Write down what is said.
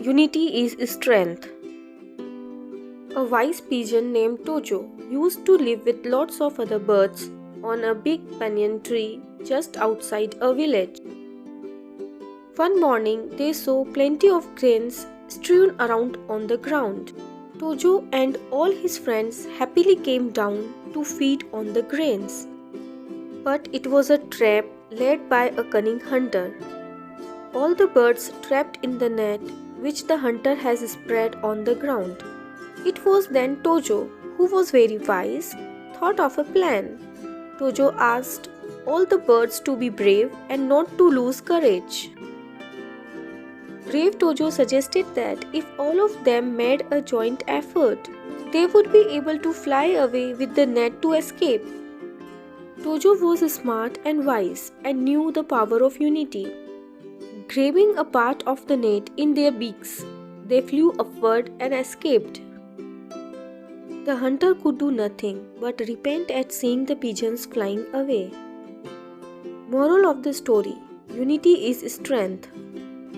Unity is strength. A wise pigeon named Tojo used to live with lots of other birds on a big banyan tree just outside a village. One morning, they saw plenty of grains strewn around on the ground. Tojo and all his friends happily came down to feed on the grains. But it was a trap led by a cunning hunter. All the birds trapped in the net which the hunter has spread on the ground. It was then Tojo, who was very wise, thought of a plan. Tojo asked all the birds to be brave and not to lose courage. Brave Tojo suggested that if all of them made a joint effort, they would be able to fly away with the net to escape. Tojo was smart and wise and knew the power of unity. Grabbing a part of the net in their beaks, they flew upward and escaped. The hunter could do nothing but repent at seeing the pigeons flying away. Moral of the story: Unity is strength.